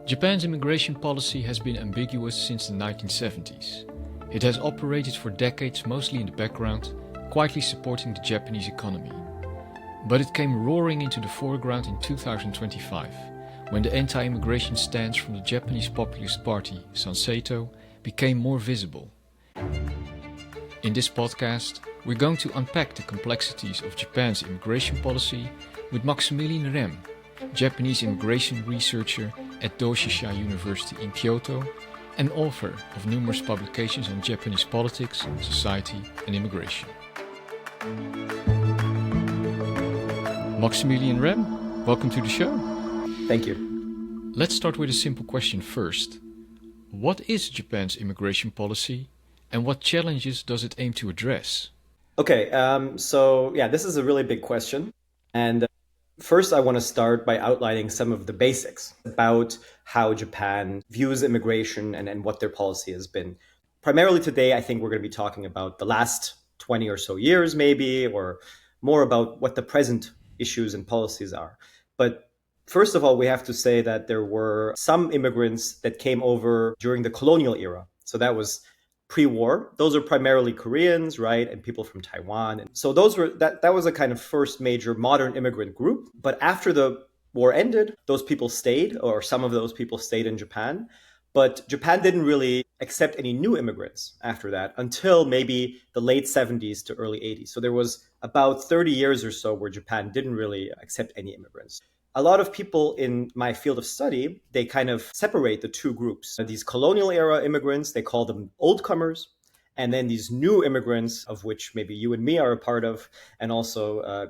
Japan's immigration policy has been ambiguous since the 1970s. It has operated for decades mostly in the background, quietly supporting the Japanese economy. But it came roaring into the foreground in 2025, when the anti-immigration stance from the Japanese populist party, Sanseito, became more visible. In this podcast, we're going to unpack the complexities of Japan's immigration policy with Maximilien Rehm, Japanese immigration researcher at Doshisha University in Kyoto and author of numerous publications on Japanese politics, society and immigration. Maximilien Rehm, welcome to the show. Thank you. Let's start with a simple question first. What is Japan's immigration policy and what challenges does it aim to address? Okay, this is a really big question. And first, I want to start by outlining some of the basics about how Japan views immigration and what their policy has been. Primarily today, I think we're going to be talking about the last 20 or so years, maybe, or more about what the present issues and policies are. But first of all, we have to say that there were some immigrants that came over during the colonial era. So that was pre-war. Those are primarily Koreans, right? And people from Taiwan. And so that was a kind of first major modern immigrant group. But after the war ended, those people stayed, or some of those people stayed in Japan. But Japan didn't really accept any new immigrants after that until maybe the late 70s to early 80s. So there was about 30 years or so where Japan didn't really accept any immigrants. A lot of people in my field of study, they kind of separate the two groups. These colonial era immigrants, they call them oldcomers. And then these new immigrants, of which maybe you and me are a part of, and also,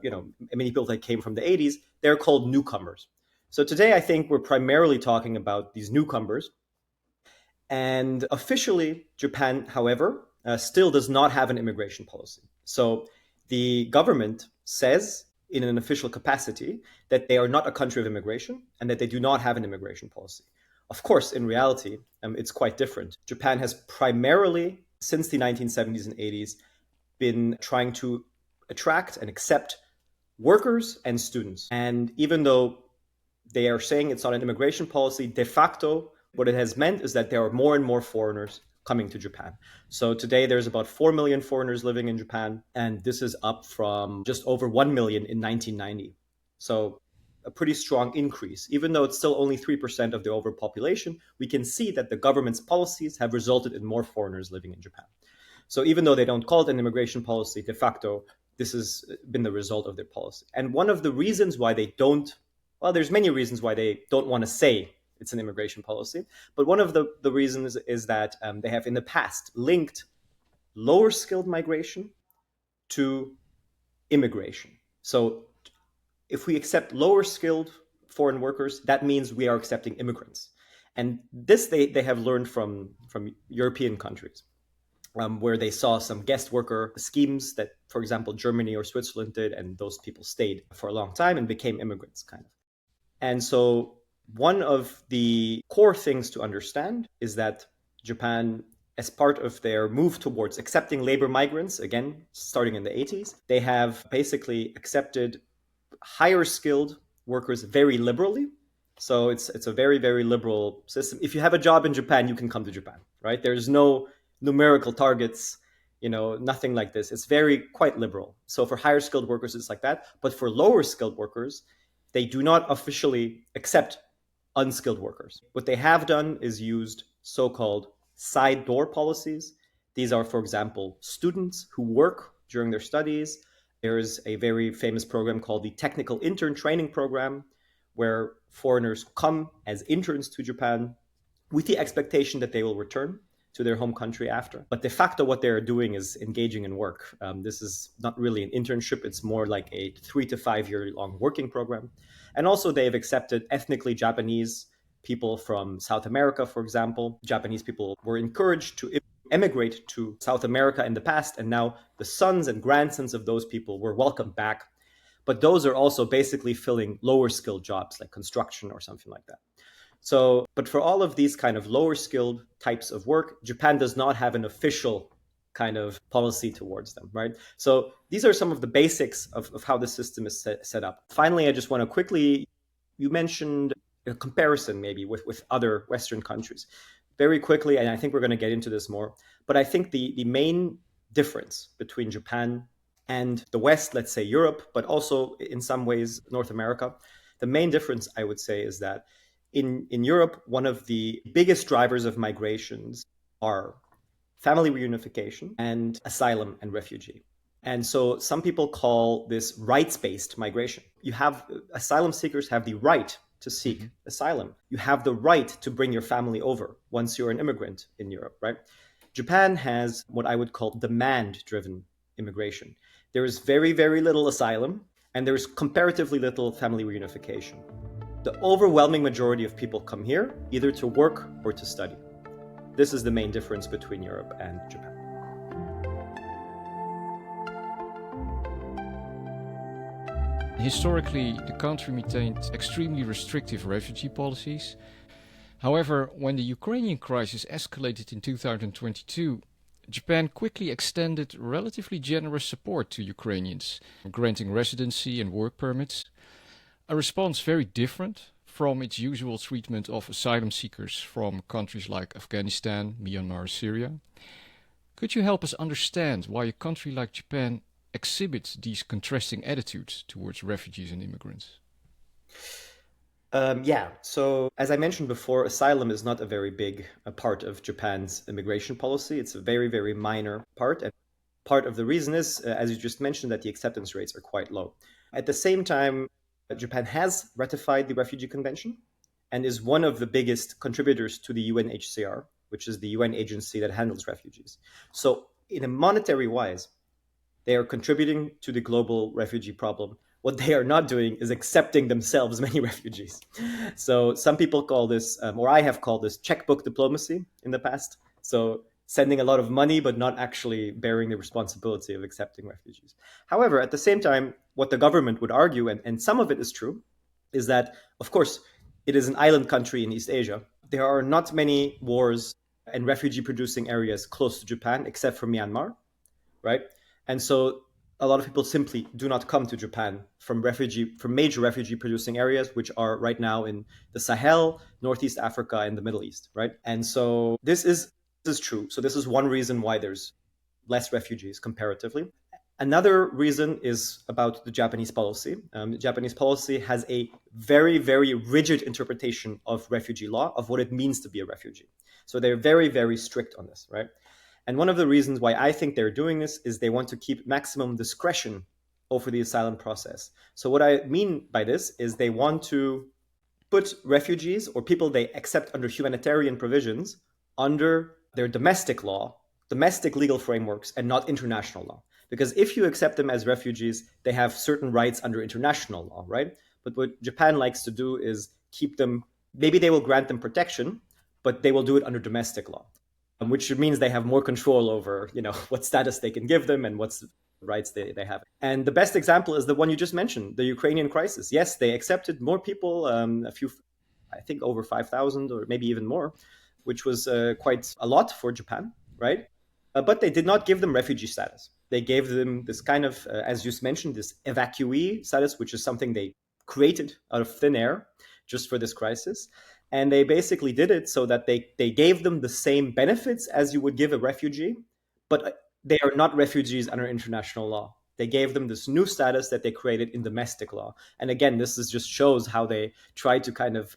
many people that came from the 80s, they're called newcomers. So today, I think we're primarily talking about these newcomers. And officially, Japan, however, still does not have an immigration policy. So the government says in an official capacity that they are not a country of immigration and that they do not have an immigration policy. Of course, in reality, it's quite different. Japan has primarily, since the 1970s and 80s, been trying to attract and accept workers and students. And even though they are saying it's not an immigration policy, de facto, what it has meant is that there are more and more foreigners coming to Japan. So today there's about 4 million foreigners living in Japan, and this is up from just over 1 million in 1990. So a pretty strong increase. Even though it's still only 3% of the overall population, we can see that the government's policies have resulted in more foreigners living in Japan. So even though they don't call it an immigration policy, de facto, this has been the result of their policy. And one of the reasons why they don't, well, there's many reasons why they don't want to say it's an immigration policy. But one of the reasons is that they have in the past linked lower skilled migration to immigration. So if we accept lower skilled foreign workers, that means we are accepting immigrants. And this they have learned from European countries, where they saw some guest worker schemes that, for example, Germany or Switzerland did, and those people stayed for a long time and became immigrants, kind of. And so one of the core things to understand is that Japan, as part of their move towards accepting labor migrants, again, starting in the 80s, they have basically accepted higher skilled workers very liberally. So it's a very, very liberal system. If you have a job in Japan, you can come to Japan, right? There's no numerical targets, nothing like this. It's quite liberal. So for higher skilled workers, it's like that. But for lower skilled workers, they do not officially accept unskilled workers. What they have done is used so-called side door policies. These are, for example, students who work during their studies. There is a very famous program called the Technical Intern Training Program, where foreigners come as interns to Japan with the expectation that they will return to their home country after. But de facto, what they're doing is engaging in work. This is not really an internship. It's more like a 3 to 5 year long working program. And also they've accepted ethnically Japanese people from South America, for example. Japanese people were encouraged to emigrate to South America in the past, and now the sons and grandsons of those people were welcomed back. But those are also basically filling lower skilled jobs like construction or something like that. So, but for all of these kind of lower skilled types of work, Japan does not have an official kind of policy towards them, right? So these are some of the basics of how the system is set up. Finally, I just want to quickly, you mentioned a comparison maybe with other Western countries. Very quickly, and I think we're going to get into this more, but I think the main difference between Japan and the West, let's say Europe, but also in some ways North America, the main difference I would say is that in Europe, one of the biggest drivers of migrations are family reunification and asylum and refugee. And so some people call this rights-based migration. You have asylum seekers have the right to seek asylum. You have the right to bring your family over once you're an immigrant in Europe, right? Japan has what I would call demand-driven immigration. There is very, very little asylum, and there's comparatively little family reunification. The overwhelming majority of people come here either to work or to study. This is the main difference between Europe and Japan. Historically, the country maintained extremely restrictive refugee policies. However, when the Ukrainian crisis escalated in 2022, Japan quickly extended relatively generous support to Ukrainians, granting residency and work permits, a response very different from its usual treatment of asylum seekers from countries like Afghanistan, Myanmar, Syria. Could you help us understand why a country like Japan exhibits these contrasting attitudes towards refugees and immigrants? So as I mentioned before, asylum is not a very big part of Japan's immigration policy. It's a very, very minor part. And part of the reason is, as you just mentioned, that the acceptance rates are quite low. At the same time, Japan has ratified the Refugee Convention and is one of the biggest contributors to the UNHCR, which is the UN agency that handles refugees. So in a monetary wise, they are contributing to the global refugee problem. What they are not doing is accepting themselves many refugees. So some people call this, or I have called this, checkbook diplomacy in the past. So sending a lot of money, but not actually bearing the responsibility of accepting refugees. However, at the same time, what the government would argue, and some of it is true, is that, of course, it is an island country in East Asia. There are not many wars and refugee-producing areas close to Japan, except for Myanmar, right? And so a lot of people simply do not come to Japan from major refugee producing areas, which are right now in the Sahel, Northeast Africa, and the Middle East, right? And so this is true. So this is one reason why there's less refugees comparatively. Another reason is about the Japanese policy. The Japanese policy has a very, very rigid interpretation of refugee law, of what it means to be a refugee. So they're very, very strict on this, right? And one of the reasons why I think they're doing this is they want to keep maximum discretion over the asylum process. So what I mean by this is they want to put refugees or people they accept under humanitarian provisions under their domestic law, domestic legal frameworks, and not international law. Because if you accept them as refugees, they have certain rights under international law, right? But what Japan likes to do is keep them, maybe they will grant them protection, but they will do it under domestic law. Which means they have more control over, what status they can give them and what's the rights they have. And the best example is the one you just mentioned, the Ukrainian crisis. Yes, they accepted more people, I think over 5,000 or maybe even more, which was quite a lot for Japan, right? But they did not give them refugee status. They gave them this kind of, as you mentioned, this evacuee status, which is something they created out of thin air just for this crisis. And they basically did it so that they gave them the same benefits as you would give a refugee, but they are not refugees under international law. They gave them this new status that they created in domestic law. And again, this just shows how they try to kind of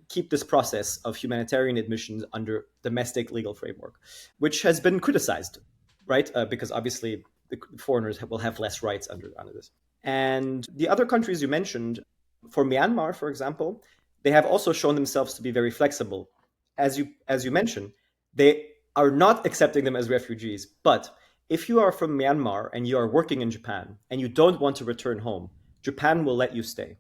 keep this process of humanitarian admissions under domestic legal framework, which has been criticized, right? Because obviously the foreigners will have less rights under this. And the other countries you mentioned, for Myanmar, for example, they have also shown themselves to be very flexible. As you mentioned, they are not accepting them as refugees. But if you are from Myanmar and you are working in Japan and you don't want to return home, Japan will let you stay.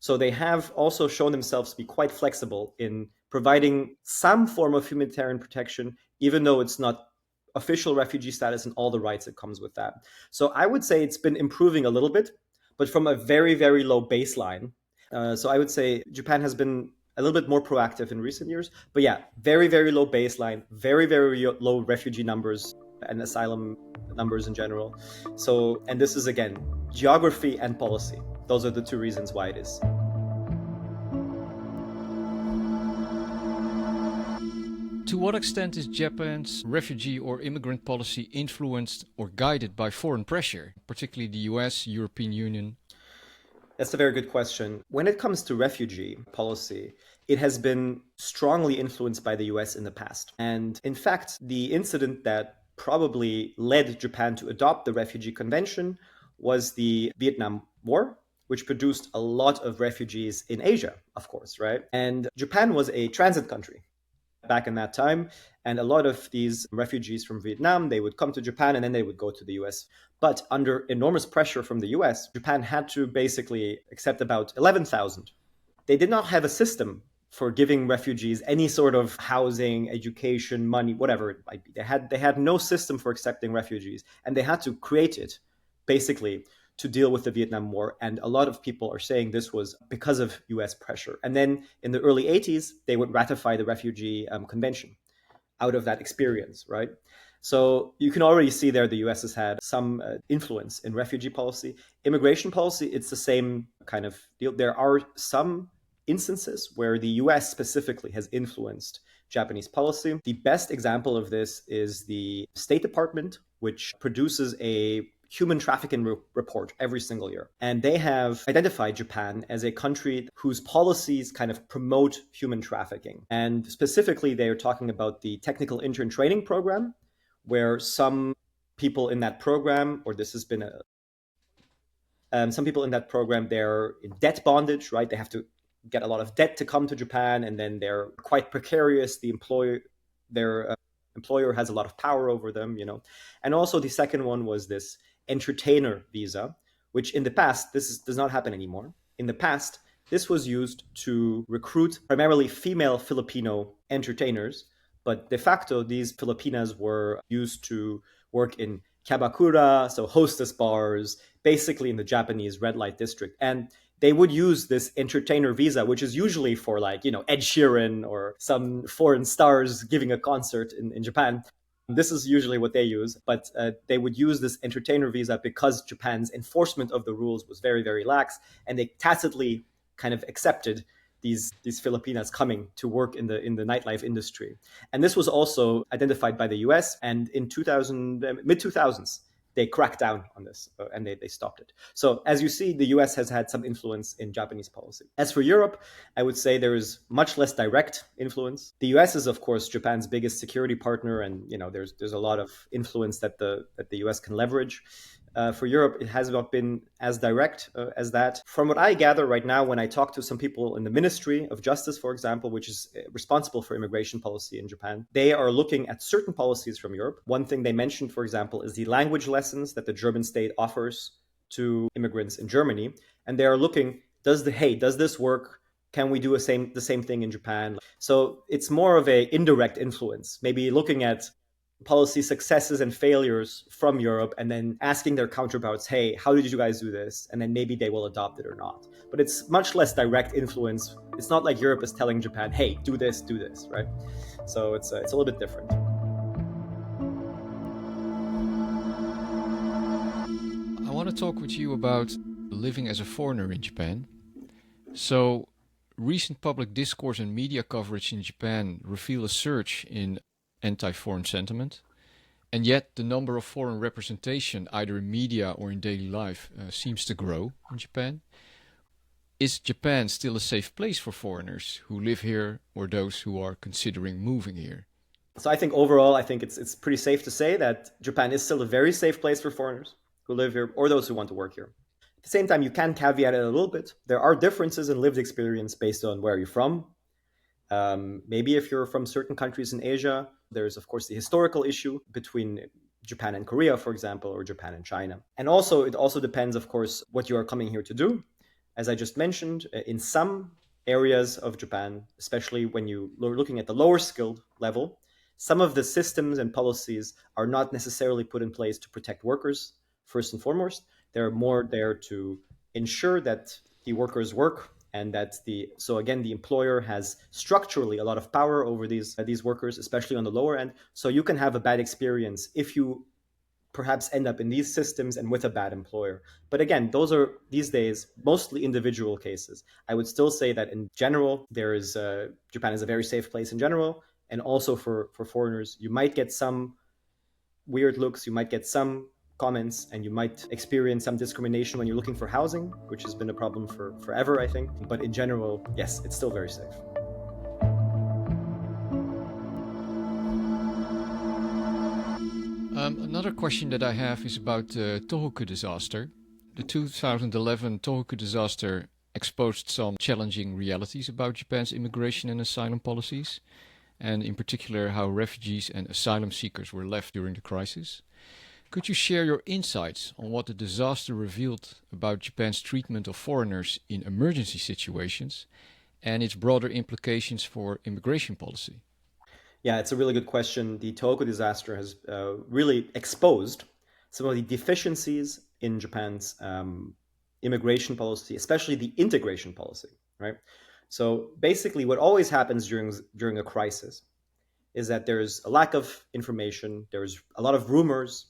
So they have also shown themselves to be quite flexible in providing some form of humanitarian protection, even though it's not official refugee status and all the rights that comes with that. So I would say it's been improving a little bit, but from a very, very low baseline. So I would say Japan has been a little bit more proactive in recent years. But yeah, very, very low baseline, very, very low refugee numbers and asylum numbers in general. So, and this is again, geography and policy. Those are the two reasons why it is. To what extent is Japan's refugee or immigrant policy influenced or guided by foreign pressure, particularly the US, European Union? That's a very good question. When it comes to refugee policy, it has been strongly influenced by the US in the past. And in fact, the incident that probably led Japan to adopt the Refugee Convention was the Vietnam War, which produced a lot of refugees in Asia, of course, right? And Japan was a transit country back in that time. And a lot of these refugees from Vietnam, they would come to Japan and then they would go to the US. But under enormous pressure from the US, Japan had to basically accept about 11,000. They did not have a system for giving refugees any sort of housing, education, money, whatever it might be. They had no system for accepting refugees, and they had to create it basically to deal with the Vietnam War. And a lot of people are saying this was because of US pressure. And then in the early 80s, they would ratify the Refugee Convention out of that experience, right? So you can already see there the US has had some influence in refugee policy. Immigration policy, it's the same kind of deal. There are some instances where the US specifically has influenced Japanese policy. The best example of this is the State Department, which produces a human trafficking report every single year. And they have identified Japan as a country whose policies kind of promote human trafficking. And specifically, they are talking about the technical intern training program, where some people in that program, or this has been some people in that program, they're in debt bondage, right? They have to get a lot of debt to come to Japan, and then they're quite precarious. Their employer has a lot of power over them, you know. And also the second one was this entertainer visa, which in the past, does not happen anymore. In the past, this was used to recruit primarily female Filipino entertainers, but de facto, these Filipinas were used to work in kyabakura, so hostess bars, basically in the Japanese red light district. And they would use this entertainer visa, which is usually for like, you know, Ed Sheeran or some foreign stars giving a concert in Japan. This is usually what they use, but they would use this entertainer visa because Japan's enforcement of the rules was very, very lax, and they tacitly kind of accepted these Filipinas coming to work in the nightlife industry. And this was also identified by the US, and in mid 2000s, they cracked down on this and they stopped it. So as you see, the US has had some influence in Japanese policy. As for Europe, I would say there is much less direct influence. The US is, of course, Japan's biggest security partner, and you know there's a lot of influence that the US can leverage. For Europe, it has not been as direct as that. From what I gather right now, when I talk to some people in the Ministry of Justice, for example, which is responsible for immigration policy in Japan, they are looking at certain policies from Europe. One thing they mentioned, for example, is the language lessons that the German state offers to immigrants in Germany. And they are looking, does this work? Can we do the same thing in Japan? So it's more of a indirect influence, maybe looking at policy successes and failures from Europe and then asking their counterparts, hey, how did you guys do this? And then maybe they will adopt it or not. But it's much less direct influence. It's not like Europe is telling Japan, hey, do this, right? So it's a little bit different. I want to talk with you about living as a foreigner in Japan. So, recent public discourse and media coverage in Japan reveal a surge in anti-foreign sentiment, and yet the number of foreign representation, either in media or in daily life, seems to grow in Japan. Is Japan still a safe place for foreigners who live here or those who are considering moving here? So I think overall, it's pretty safe to say that Japan is still a very safe place for foreigners who live here or those who want to work here. At the same time, you can caveat it a little bit. There are differences in lived experience based on where you're from. Maybe if you're from certain countries in Asia, there's, of course, the historical issue between Japan and Korea, for example, or Japan and China. And also, it also depends, of course, what you are coming here to do. As I just mentioned, in some areas of Japan, especially when you're looking at the lower skilled level, some of the systems and policies are not necessarily put in place to protect workers, first and foremost. They're more there to ensure that the workers work, and that the employer has structurally a lot of power over these workers, especially on the lower end. So you can have a bad experience if you perhaps end up in these systems and with a bad employer. But again, those are these days mostly individual cases. I would still say that in general, Japan is a very safe place in general, and also for foreigners. You might get some weird looks, you might get some comments, and you might experience some discrimination when you're looking for housing, which has been a problem for forever, I think. But in general, yes, it's still very safe. Another question that I have is about the Tohoku disaster. The 2011 Tohoku disaster exposed some challenging realities about Japan's immigration and asylum policies, and in particular how refugees and asylum seekers were left during the crisis. Could you share your insights on what the disaster revealed about Japan's treatment of foreigners in emergency situations and its broader implications for immigration policy? Yeah, it's a really good question. The Tohoku disaster has really exposed some of the deficiencies in Japan's immigration policy, especially the integration policy, right? So basically, what always happens during a crisis is that there's a lack of information. There's a lot of rumors.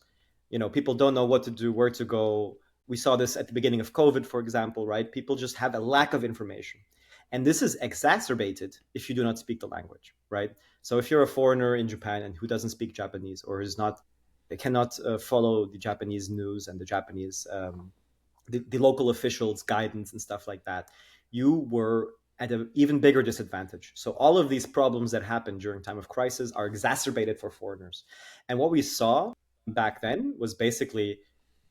People don't know what to do, where to go. We saw this at the beginning of COVID, for example, right? People just have a lack of information. And this is exacerbated if you do not speak the language, right? So if you're a foreigner in Japan and who doesn't speak Japanese or they cannot follow the Japanese news and the Japanese, the local officials' guidance and stuff like that, you were at an even bigger disadvantage. So all of these problems that happen during time of crisis are exacerbated for foreigners. And what we saw back then was basically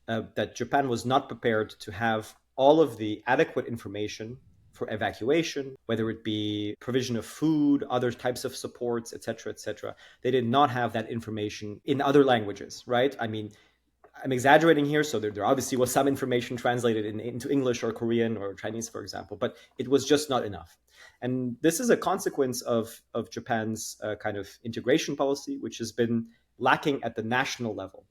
that Japan was not prepared to have all of the adequate information for evacuation, whether it be provision of food, other types of supports, et cetera, et cetera. They did not have that information in other languages, right? I mean, I'm exaggerating here, so there obviously was some information translated into English or Korean or Chinese, for example, but it was just not enough. And this is a consequence of Japan's kind of integration policy, which has been lacking at the national level.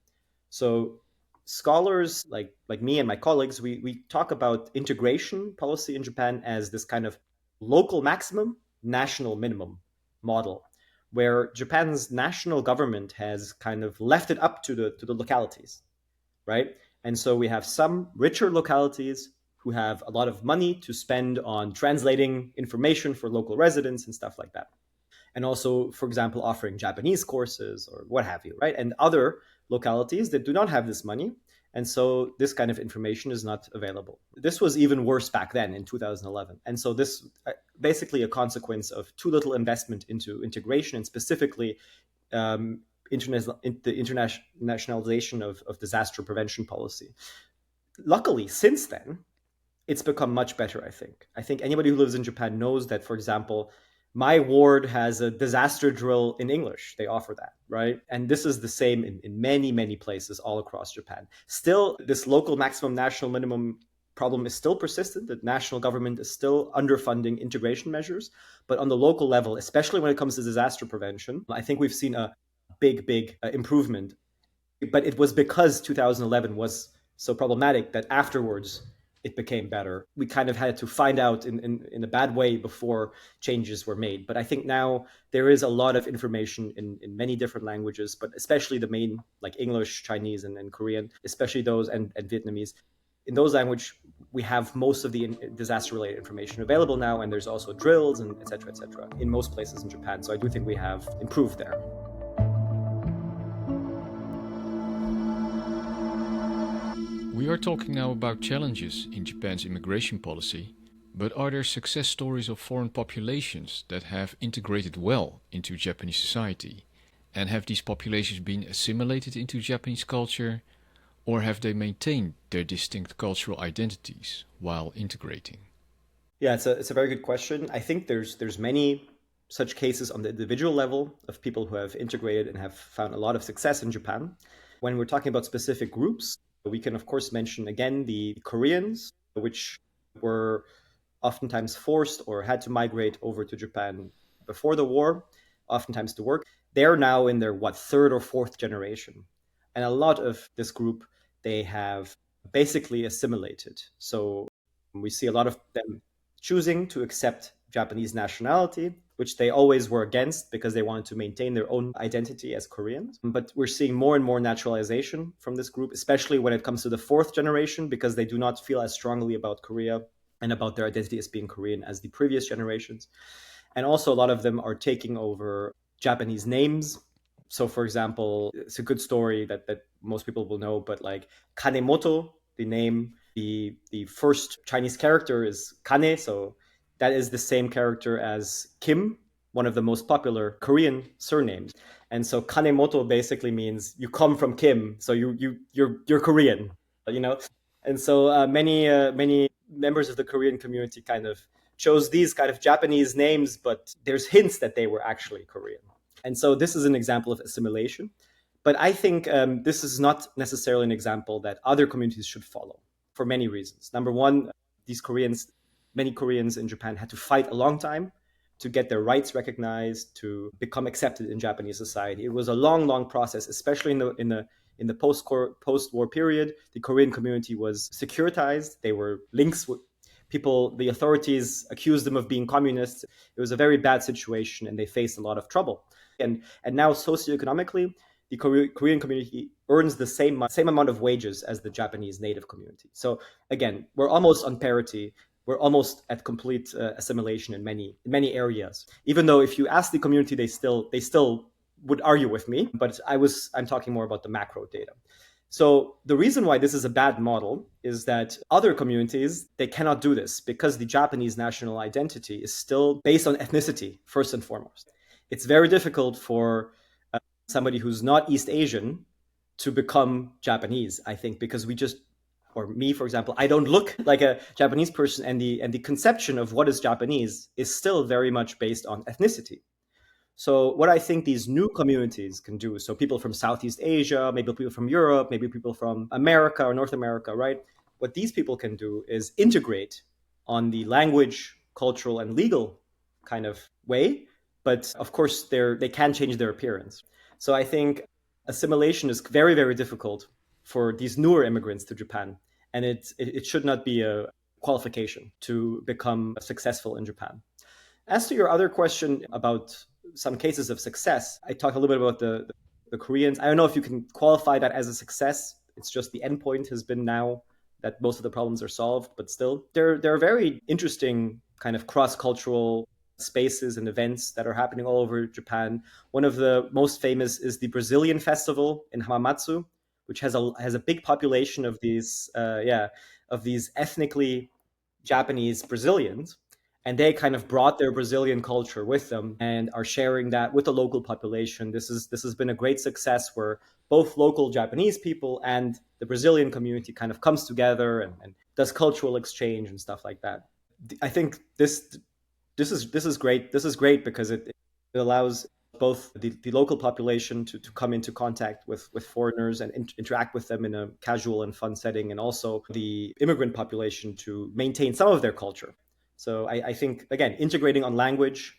So scholars like me and my colleagues, we talk about integration policy in Japan as this kind of local maximum, national minimum model, where Japan's national government has kind of left it up to the localities, right? And so we have some richer localities who have a lot of money to spend on translating information for local residents and stuff like that. And also, for example, offering Japanese courses or what have you, right? And other localities that do not have this money. And so this kind of information is not available. This was even worse back then in 2011. And so this basically a consequence of too little investment into integration and specifically the internationalization of disaster prevention policy. Luckily, since then, it's become much better, I think. I think anybody who lives in Japan knows that, for example, my ward has a disaster drill in English. They offer that, right? And this is the same in many, many places all across Japan. Still, this local maximum national minimum problem is still persistent. The national government is still underfunding integration measures. But on the local level, especially when it comes to disaster prevention, I think we've seen a big improvement. But it was because 2011 was so problematic that afterwards it became better. We kind of had to find out in a bad way before changes were made. But I think now there is a lot of information in many different languages, but especially the main, like English, Chinese, and Korean, especially those, and Vietnamese. In those languages, we have most of the disaster-related information available now, and there's also drills and et cetera, in most places in Japan. So I do think we have improved there. We are talking now about challenges in Japan's immigration policy, but are there success stories of foreign populations that have integrated well into Japanese society? And have these populations been assimilated into Japanese culture, or have they maintained their distinct cultural identities while integrating? Yeah, it's a very good question. I think there's many such cases on the individual level of people who have integrated and have found a lot of success in Japan. When we're talking about specific groups, we can, of course, mention again the Koreans, which were oftentimes forced or had to migrate over to Japan before the war, oftentimes to work. They're now in their, third or fourth generation. And a lot of this group, they have basically assimilated. So we see a lot of them choosing to accept Japanese nationality, which they always were against because they wanted to maintain their own identity as Koreans. But we're seeing more and more naturalization from this group, especially when it comes to the fourth generation, because they do not feel as strongly about Korea and about their identity as being Korean as the previous generations. And also a lot of them are taking over Japanese names. So, for example, it's a good story that most people will know, but like Kanemoto, the name, the first Chinese character is Kane, so that is the same character as Kim, one of the most popular Korean surnames. And so Kanemoto basically means you come from Kim, so you're Korean, you know. And so many members of the Korean community kind of chose these kind of Japanese names, but there's hints that they were actually Korean. And so this is an example of assimilation. But I think this is not necessarily an example that other communities should follow for many reasons. Number one, many Koreans in Japan had to fight a long time to get their rights recognized, to become accepted in Japanese society. It was a long, long process, especially in the post-war period. The Korean community was securitized. They were links with people. The authorities accused them of being communists. It was a very bad situation, and they faced a lot of trouble. And now socioeconomically, the Korean community earns the same amount of wages as the Japanese native community. So again, we're almost on parity. We're almost at complete assimilation in many areas. Even though if you ask the community, they still would argue with me. But I'm talking more about the macro data. So the reason why this is a bad model is that other communities, they cannot do this because the Japanese national identity is still based on ethnicity, first and foremost. It's very difficult for somebody who's not East Asian to become Japanese, I think, because or me, for example, I don't look like a Japanese person, and the conception of what is Japanese is still very much based on ethnicity. So what I think these new communities can do, so people from Southeast Asia, maybe people from Europe, maybe people from America or North America, right? What these people can do is integrate on the language, cultural, and legal kind of way. But of course, they can change their appearance. So I think assimilation is very, very difficult for these newer immigrants to Japan. And it should not be a qualification to become successful in Japan. As to your other question about some cases of success, I talked a little bit about the Koreans. I don't know if you can qualify that as a success. It's just the end point has been now that most of the problems are solved, but still, there are very interesting kind of cross-cultural spaces and events that are happening all over Japan. One of the most famous is the Brazilian festival in Hamamatsu, which has a big population of these ethnically Japanese Brazilians, and they kind of brought their Brazilian culture with them and are sharing that with the local population. This has been a great success where both local Japanese people and the Brazilian community kind of comes together and does cultural exchange and stuff like that. I think this is great. This is great because it allows both the local population to come into contact with foreigners and interact with them in a casual and fun setting, and also the immigrant population to maintain some of their culture. So I think, again, integrating on language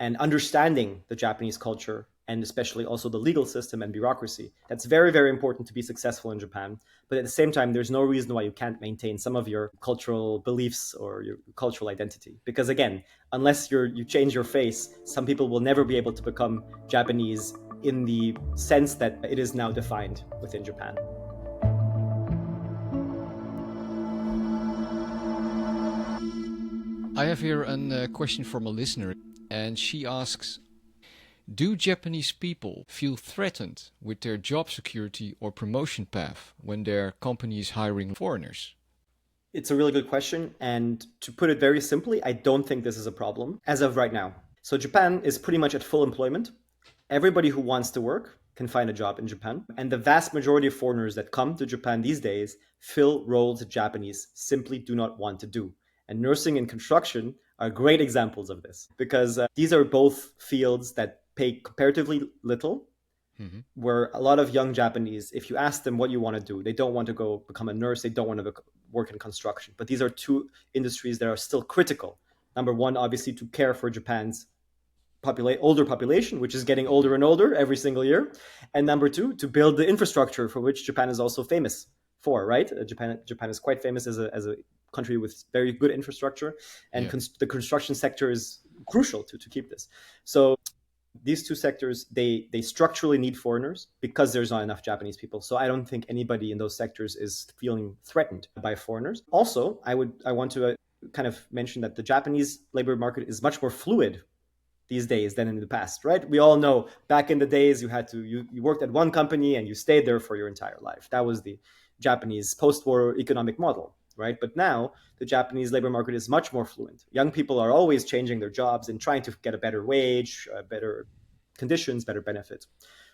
and understanding the Japanese culture, and especially also the legal system and bureaucracy, that's very, very important to be successful in Japan. But at the same time, there's no reason why you can't maintain some of your cultural beliefs or your cultural identity. Because again, unless you change your face, some people will never be able to become Japanese in the sense that it is now defined within Japan. I have here a question from a listener, and she asks, do Japanese people feel threatened with their job security or promotion path when their company is hiring foreigners? It's a really good question. And to put it very simply, I don't think this is a problem as of right now. So Japan is pretty much at full employment. Everybody who wants to work can find a job in Japan. And the vast majority of foreigners that come to Japan these days fill roles that Japanese simply do not want to do. And nursing and construction are great examples of this, because these are both fields that pay comparatively little, where a lot of young Japanese, if you ask them what you want to do, they don't want to go become a nurse, they don't want to work in construction. But these are two industries that are still critical. Number one, obviously, to care for Japan's older population, which is getting older and older every single year. And number two, to build the infrastructure for which Japan is also famous for, right? Japan is quite famous as a country with very good infrastructure, and the construction sector is crucial to keep this. So these two sectors, they structurally need foreigners because there's not enough Japanese people. So I don't think anybody in those sectors is feeling threatened by foreigners. Also, I want to kind of mention that the Japanese labor market is much more fluid these days than in the past, right? We all know back in the days you worked at one company and you stayed there for your entire life. That was the Japanese post-war economic model, right? But now the Japanese labor market is much more fluent. Young people are always changing their jobs and trying to get a better wage, better conditions, better benefits.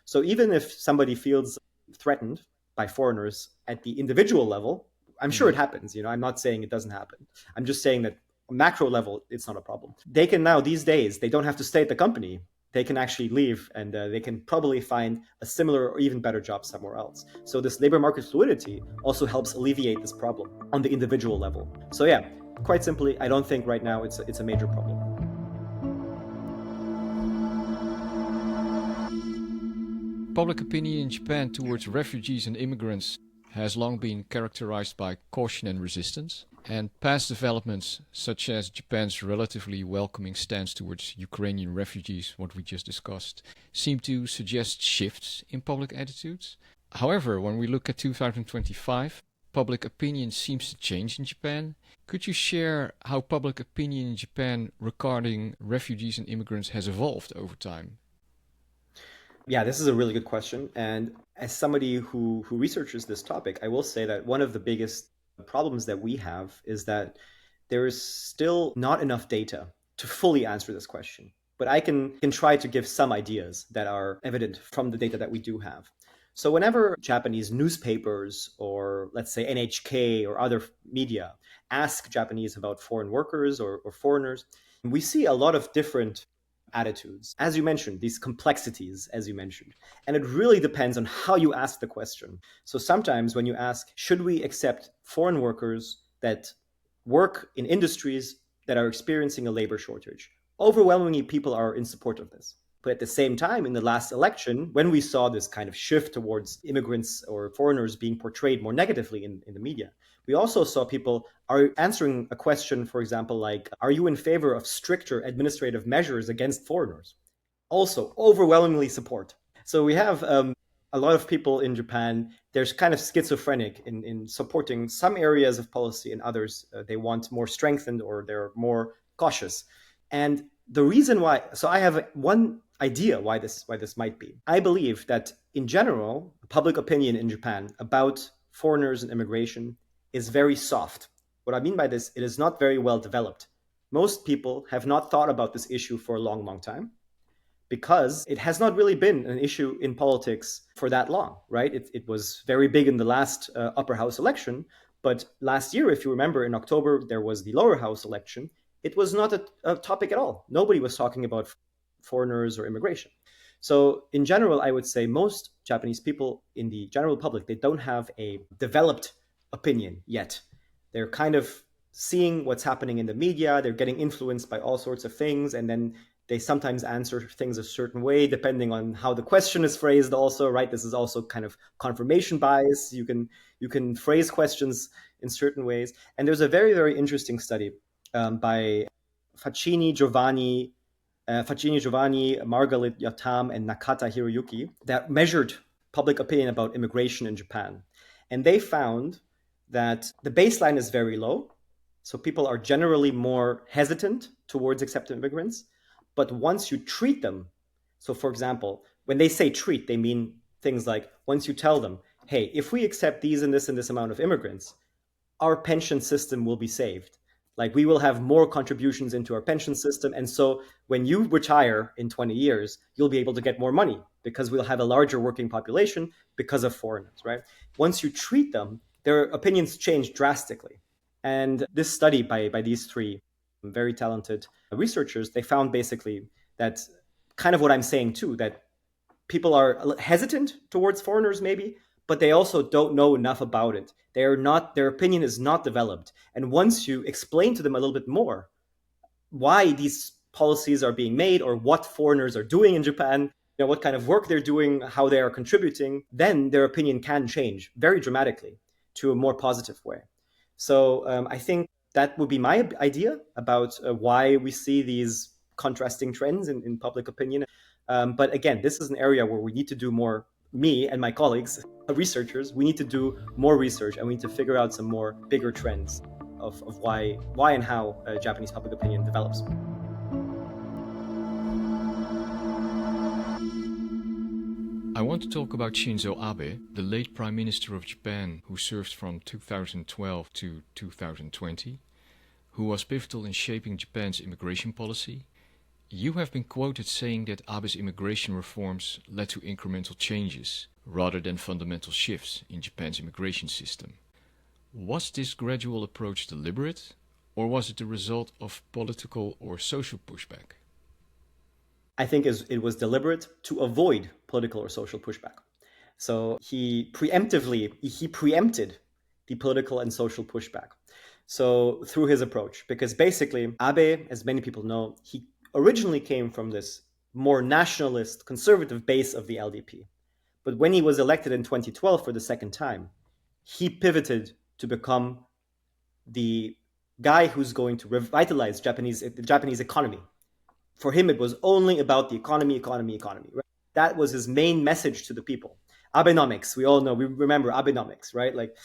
So even if somebody feels threatened by foreigners at the individual level, I'm sure it happens. I'm not saying it doesn't happen. I'm just saying that macro level, it's not a problem. They can now, these days, they don't have to stay at the company. They can actually leave and they can probably find a similar or even better job somewhere else. So this labor market fluidity also helps alleviate this problem on the individual level. So yeah, quite simply, I don't think right now it's a major problem. Public opinion in Japan towards refugees and immigrants has long been characterized by caution and resistance, and past developments, such as Japan's relatively welcoming stance towards Ukrainian refugees, what we just discussed, seem to suggest shifts in public attitudes. However, when we look at 2025, public opinion seems to change in Japan. Could you share how public opinion in Japan regarding refugees and immigrants has evolved over time? Yeah, this is a really good question. And as somebody who researches this topic, I will say that one of the biggest problems that we have is that there is still not enough data to fully answer this question. But I can try to give some ideas that are evident from the data that we do have. So whenever Japanese newspapers or let's say NHK or other media ask Japanese about foreign workers or foreigners, we see a lot of different attitudes. As you mentioned, these complexities, as you mentioned. And it really depends on how you ask the question. So sometimes when you ask, should we accept foreign workers that work in industries that are experiencing a labor shortage? Overwhelmingly, people are in support of this. But at the same time, in the last election, when we saw this kind of shift towards immigrants or foreigners being portrayed more negatively in the media, we also saw people are answering a question, for example, like, are you in favor of stricter administrative measures against foreigners? Also, overwhelmingly support. So we have a lot of people in Japan, there's kind of schizophrenic in supporting some areas of policy and others they want more strengthened or they're more cautious. And the reason why, so I have one idea why this might be. I believe that in general, public opinion in Japan about foreigners and immigration is very soft. What I mean by this, it is not very well developed. Most people have not thought about this issue for a long, long time because it has not really been an issue in politics for that long, right? It was very big in the last upper house election, but last year, if you remember, in October, there was the lower house election. It was not a topic at all. Nobody was talking about foreigners or immigration. So in general, I would say most Japanese people in the general public, they don't have a developed opinion yet. They're kind of seeing what's happening in the media. They're getting influenced by all sorts of things. And then they sometimes answer things a certain way, depending on how the question is phrased also, right? This is also kind of confirmation bias. You can phrase questions in certain ways. And there's a very, very interesting study by Facchini Giovanni, Margalit Yatam, and Nakata Hiroyuki that measured public opinion about immigration in Japan. And they found that the baseline is very low. So people are generally more hesitant towards accepting immigrants. But once you treat them, so for example, when they say treat, they mean things like once you tell them, hey, if we accept these and this amount of immigrants, our pension system will be saved. Like we will have more contributions into our pension system. And so when you retire in 20 years, you'll be able to get more money because we'll have a larger working population because of foreigners, right? Once you treat them, their opinions change drastically. And this study by these three very talented researchers, they found basically that kind of what I'm saying too, that people are hesitant towards foreigners maybe, but they also don't know enough about it. Their opinion is not developed. And once you explain to them a little bit more why these policies are being made or what foreigners are doing in Japan, what kind of work they're doing, how they are contributing, then their opinion can change very dramatically to a more positive way. So I think that would be my idea about why we see these contrasting trends in public opinion. But again, this is an area where we need to do more. Me and my colleagues, researchers, we need to do more research and we need to figure out some more bigger trends of why and how Japanese public opinion develops. I want to talk about Shinzo Abe, the late Prime Minister of Japan who served from 2012 to 2020, who was pivotal in shaping Japan's immigration policy. You have been quoted saying that Abe's immigration reforms led to incremental changes rather than fundamental shifts in Japan's immigration system. Was this gradual approach deliberate, or was it the result of political or social pushback? I think it was deliberate to avoid political or social pushback. So he preempted the political and social pushback. So through his approach, because basically Abe, as many people know, he originally came from this more nationalist, conservative base of the LDP. But when he was elected in 2012 for the second time, he pivoted to become the guy who's going to revitalize the Japanese economy. For him, it was only about the economy. Right? That was his main message to the people. Abenomics, we all know, we remember Abenomics, right? Like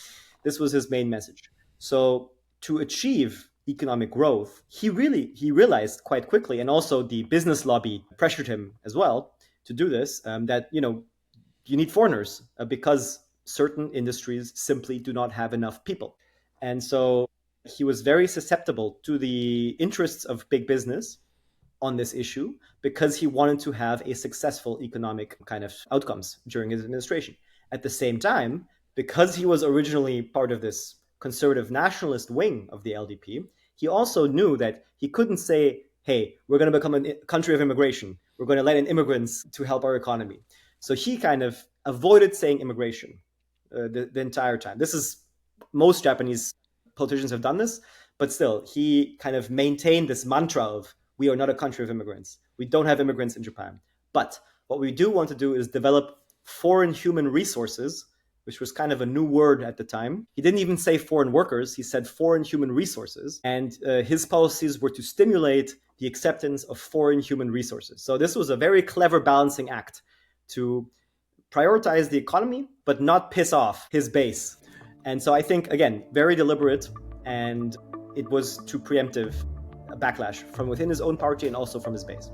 this was his main message. So to achieve economic growth, he realized quite quickly, and also the business lobby pressured him as well to do this, that you need foreigners because certain industries simply do not have enough people. And so he was very susceptible to the interests of big business on this issue because he wanted to have a successful economic kind of outcomes during his administration. At the same time, because he was originally part of this conservative nationalist wing of the LDP, he also knew that he couldn't say, hey, we're going to become a country of immigration. We're going to let in immigrants to help our economy. So he kind of avoided saying immigration the entire time. This is, most Japanese politicians have done this, but still, he kind of maintained this mantra of, we are not a country of immigrants. We don't have immigrants in Japan. But what we do want to do is develop foreign human resources, which was kind of a new word at the time. He didn't even say foreign workers, he said foreign human resources. And his policies were to stimulate the acceptance of foreign human resources. So this was a very clever balancing act to prioritize the economy, but not piss off his base. And so I think, again, very deliberate, and it was too preemptive a backlash from within his own party and also from his base.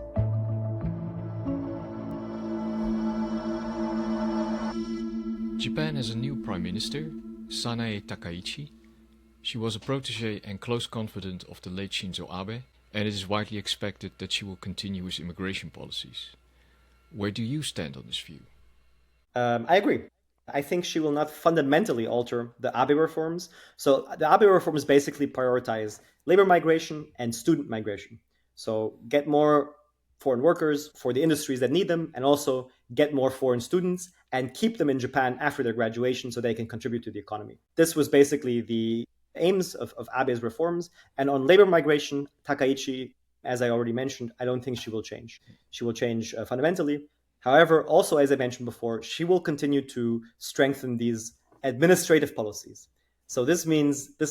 Japan has a new prime minister, Sanae Takaichi. She was a protege and close confidant of the late Shinzo Abe, and it is widely expected that she will continue his immigration policies. Where do you stand on this view? I agree. I think she will not fundamentally alter the Abe reforms. So the Abe reforms basically prioritize labor migration and student migration. So get more foreign workers for the industries that need them, and also get more foreign students and keep them in Japan after their graduation so they can contribute to the economy. This was basically the aims of Abe's reforms. And on labor migration, Takaichi, as I already mentioned, I don't think she will change. She will change fundamentally. However, also, as I mentioned before, she will continue to strengthen these administrative policies. So this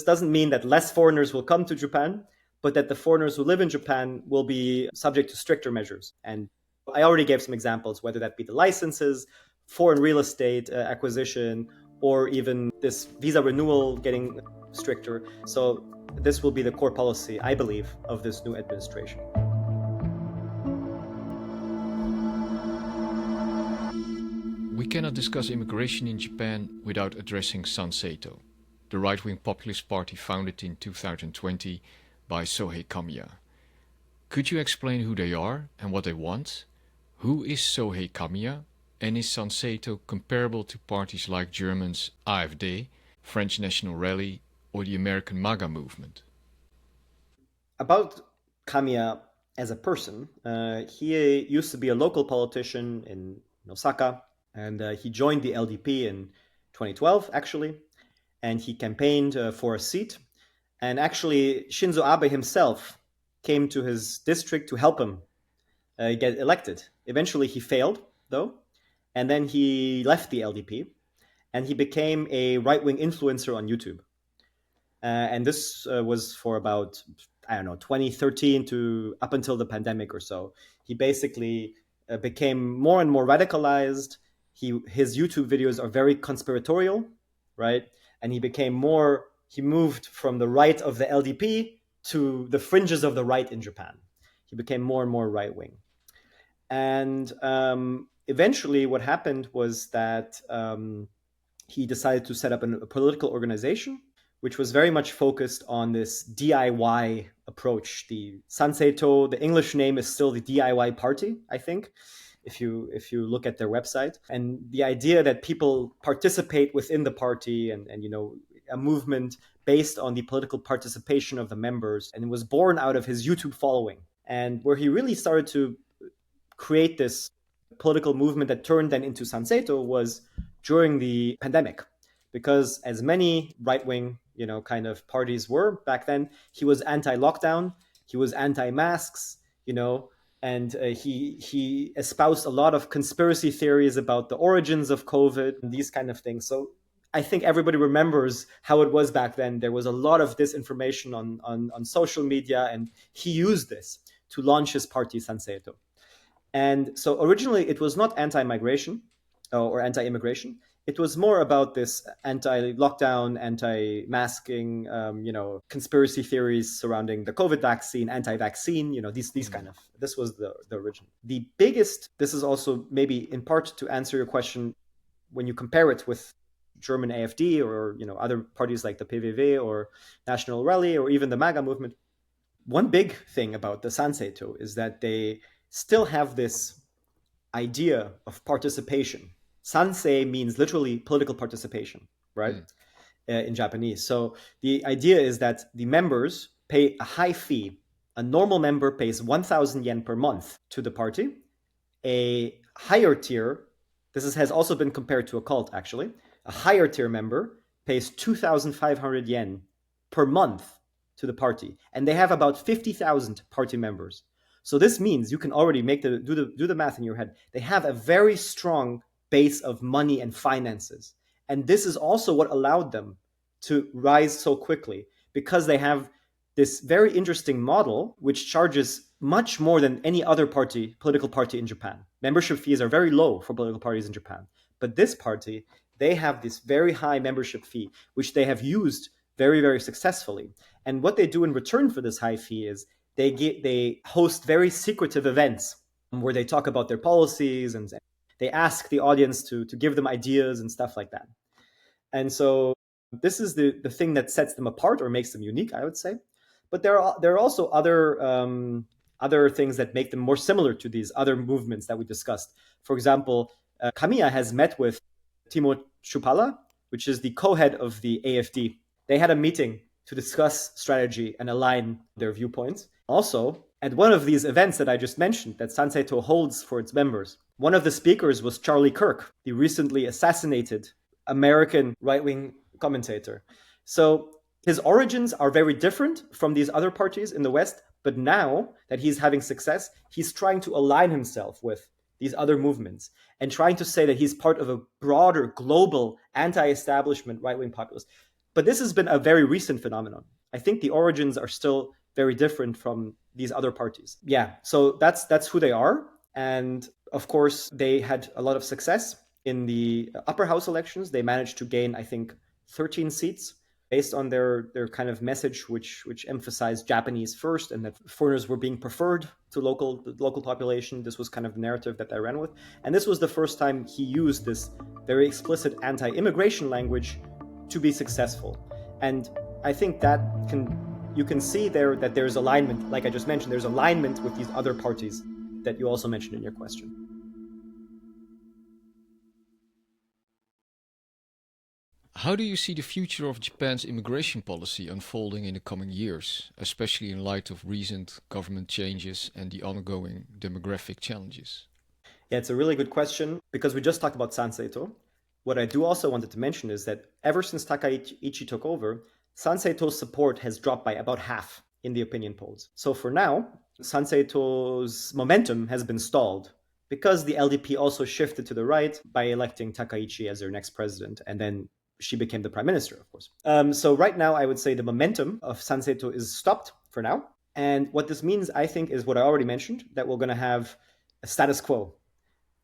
doesn't mean that less foreigners will come to Japan, but that the foreigners who live in Japan will be subject to stricter measures. And I already gave some examples, whether that be the licenses, foreign real estate acquisition, or even this visa renewal getting stricter. So this will be the core policy, I believe, of this new administration. We cannot discuss immigration in Japan without addressing Sanseito, the right-wing populist party founded in 2020 by Sohei Kamiya. Could you explain who they are and what they want? Who is Sohei Kamiya, and is Sanseito comparable to parties like Germany's AfD, French National Rally, or the American MAGA movement? About Kamiya as a person, he used to be a local politician in Osaka, and he joined the LDP in 2012, actually, and he campaigned for a seat. And actually, Shinzo Abe himself came to his district to help him get elected. Eventually, he failed, though, and then he left the LDP, and he became a right-wing influencer on YouTube. And this was for about, 2013 to up until the pandemic or so. He basically became more and more radicalized. His YouTube videos are very conspiratorial, right? And he moved from the right of the LDP to the fringes of the right in Japan. He became more and more right-wing. And eventually what happened was that he decided to set up a political organization, which was very much focused on this DIY approach. The Sanseito, the English name is still the DIY Party, I think, if you look at their website. And the idea that people participate within the party and a movement based on the political participation of the members, and it was born out of his YouTube following, and where he really started to create this political movement that turned then into Sanseito was during the pandemic. Because as many right-wing, kind of parties were back then, he was anti-lockdown, he was anti-masks, and he espoused a lot of conspiracy theories about the origins of COVID and these kind of things. So I think everybody remembers how it was back then. There was a lot of disinformation on social media, and he used this to launch his party Sanseito. And so originally it was not anti-migration or anti-immigration. It was more about this anti-lockdown, anti-masking, conspiracy theories surrounding the COVID vaccine, anti-vaccine, these kind of, this was the original. The biggest, this is also maybe in part to answer your question, when you compare it with German AfD or, other parties like the PVV or National Rally or even the MAGA movement, one big thing about the Sanseito is that they still have this idea of participation. Sansei means literally political participation, right? In Japanese. So the idea is that the members pay a high fee. A normal member pays 1,000 yen per month to the party. A higher tier, has also been compared to a cult actually, a higher tier member pays 2,500 yen per month to the party. And they have about 50,000 party members. So this means you can already do the math in your head. They have a very strong base of money and finances. And this is also what allowed them to rise so quickly, because they have this very interesting model which charges much more than any other political party in Japan. Membership fees are very low for political parties in Japan. But this party, they have this very high membership fee, which they have used very, very successfully. And what they do in return for this high fee is they host very secretive events where they talk about their policies, and they ask the audience to give them ideas and stuff like that. And so this is the thing that sets them apart or makes them unique, I would say. But there are also other things that make them more similar to these other movements that we discussed. For example, Kamiya has met with Timo Chupala, which is the co-head of the AfD. They had a meeting to discuss strategy and align their viewpoints. Also, at one of these events that I just mentioned that Sanseito holds for its members, one of the speakers was Charlie Kirk, the recently assassinated American right-wing commentator. So his origins are very different from these other parties in the West, but now that he's having success, he's trying to align himself with these other movements and trying to say that he's part of a broader global anti-establishment right-wing populist. But this has been a very recent phenomenon. I think the origins are still very different from these other parties. Yeah, so that's who they are. And of course, they had a lot of success in the upper house elections. They managed to gain, I think, 13 seats based on their kind of message, which emphasized Japanese first and that foreigners were being preferred to the local population. This was kind of the narrative that I ran with. And this was the first time he used this very explicit anti-immigration language to be successful. And I think that you can see there that there's alignment. Like I just mentioned, there's alignment with these other parties that you also mentioned in your question. How do you see the future of Japan's immigration policy unfolding in the coming years, especially in light of recent government changes and the ongoing demographic challenges? Yeah, it's a really good question, because we just talked about Sanseito. What I do also wanted to mention is that ever since Takaichi took over, Sanseito's support has dropped by about half in the opinion polls. So for now, Sanseito's momentum has been stalled because the LDP also shifted to the right by electing Takaichi as their next president, and then she became the prime minister, of course. So right now, I would say the momentum of Sanseito is stopped for now. And what this means, I think, is what I already mentioned, that we're going to have a status quo,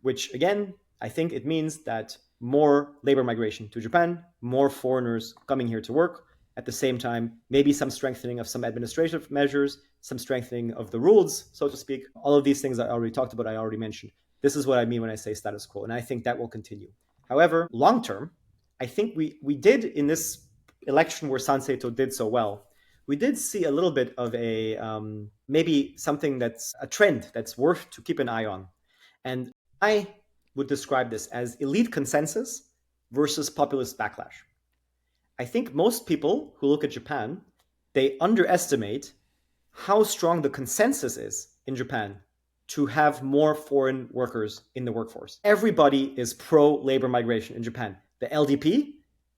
which again, I think it means that more labor migration to Japan, more foreigners coming here to work, At the same time, maybe some strengthening of some administrative measures, some strengthening of the rules, so to speak. All of these things I already talked about, I already mentioned. This is what I mean when I say status quo, and I think that will continue. However, long term, I think we did in this election where Sanseito did so well, we did see a little bit of a maybe something that's a trend that's worth to keep an eye on. And I would describe this as elite consensus versus populist backlash. I think most people who look at Japan, they underestimate how strong the consensus is in Japan to have more foreign workers in the workforce. Everybody is pro-labor migration in Japan. The LDP,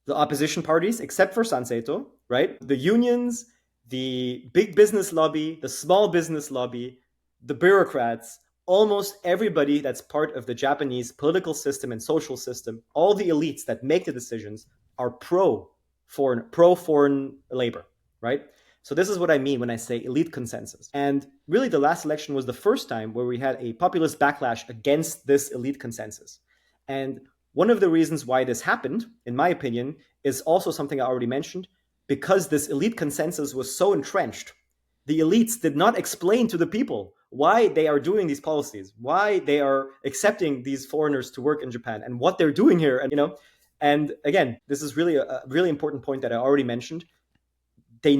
the opposition parties, except for Sanseito, right? The unions, the big business lobby, the small business lobby, the bureaucrats, almost everybody that's part of the Japanese political system and social system, all the elites that make the decisions are pro-foreign labor, right? So this is what I mean when I say elite consensus. And really the last election was the first time where we had a populist backlash against this elite consensus. And one of the reasons why this happened, in my opinion, is also something I already mentioned, because this elite consensus was so entrenched. The elites did not explain to the people why they are doing these policies, why they are accepting these foreigners to work in Japan, and what they're doing here. And again, this is really a really important point that I already mentioned. The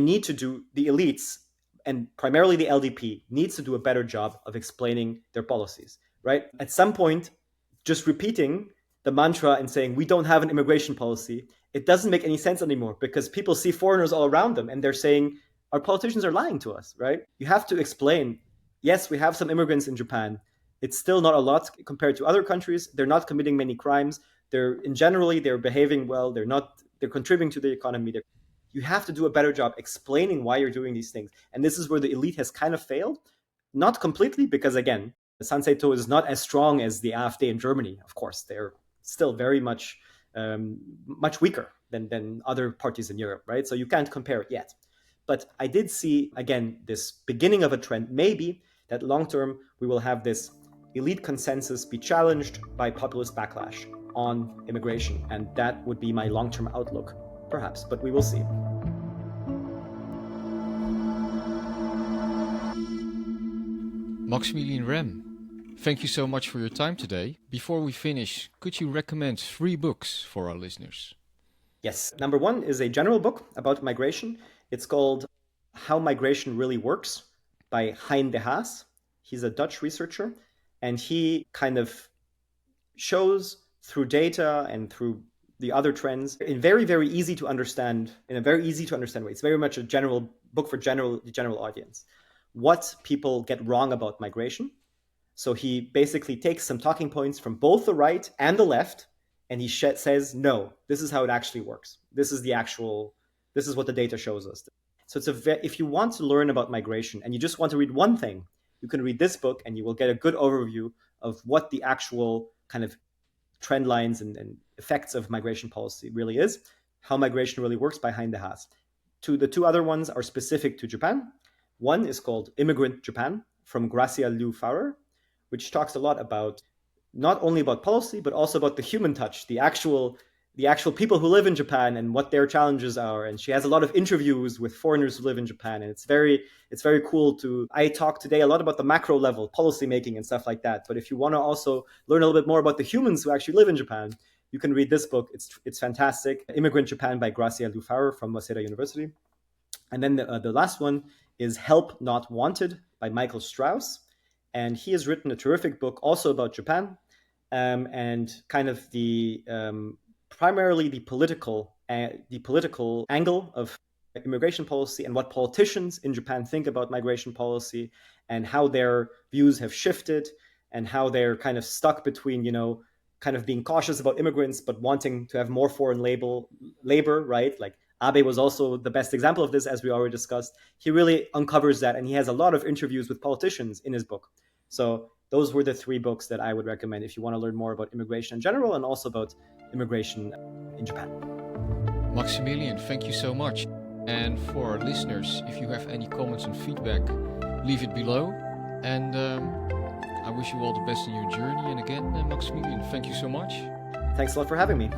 elites, and primarily the LDP, needs to do a better job of explaining their policies, right? At some point, just repeating the mantra and saying, we don't have an immigration policy, it doesn't make any sense anymore, because people see foreigners all around them and they're saying, our politicians are lying to us, right? You have to explain, yes, we have some immigrants in Japan. It's still not a lot compared to other countries. They're not committing many crimes. They're behaving well. They're contributing to the economy. You have to do a better job explaining why you're doing these things. And this is where the elite has kind of failed. Not completely, because again, Sanseito is not as strong as the AfD in Germany. Of course, they're still very much weaker than other parties in Europe, right? So you can't compare it yet. But I did see, again, this beginning of a trend, maybe that long term we will have this elite consensus be challenged by populist backlash on immigration. And that would be my long-term outlook, perhaps, but we will see. Maximilien Rehm, thank you so much for your time today. Before we finish, could you recommend 3 books for our listeners? Yes. Number 1 is a general book about migration. It's called How Migration Really Works by Hein de Haas. He's a Dutch researcher, and he kind of shows through data and through the other trends in a very easy to understand way. It's very much a general book for the general audience. What people get wrong about migration. So he basically takes some talking points from both the right and the left, and he says, no, this is how it actually works. This is what the data shows us. So if you want to learn about migration and you just want to read one thing, you can read this book and you will get a good overview of what the actual kind of trend lines and effects of migration policy really is. How Migration Really Works by Hein de Haas. The 2 other ones are specific to Japan. One is called Immigrant Japan from Gracia Liu Farrer, which talks a lot about not only about policy, but also about the human touch, the actual people who live in Japan and what their challenges are. And she has a lot of interviews with foreigners who live in Japan. And it's very cool I talk today a lot about the macro level, policy making and stuff like that. But if you want to also learn a little bit more about the humans who actually live in Japan, you can read this book. It's fantastic. Immigrant Japan by Gracia Liu Farrer from Sanae University. And then the last one is Help Not Wanted by Michael Strauss. And he has written a terrific book also about Japan and kind of primarily the political angle of immigration policy and what politicians in Japan think about migration policy and how their views have shifted and how they're kind of stuck between, kind of being cautious about immigrants but wanting to have more foreign labor, right? Like Abe was also the best example of this, as we already discussed. He really uncovers that, and he has a lot of interviews with politicians in his book. So those were the 3 books that I would recommend if you want to learn more about immigration in general and also about immigration in Japan. Maximilien, thank you so much. And for our listeners, if you have any comments and feedback, leave it below. And I wish you all the best in your journey. And again, Maximilien, thank you so much. Thanks a lot for having me.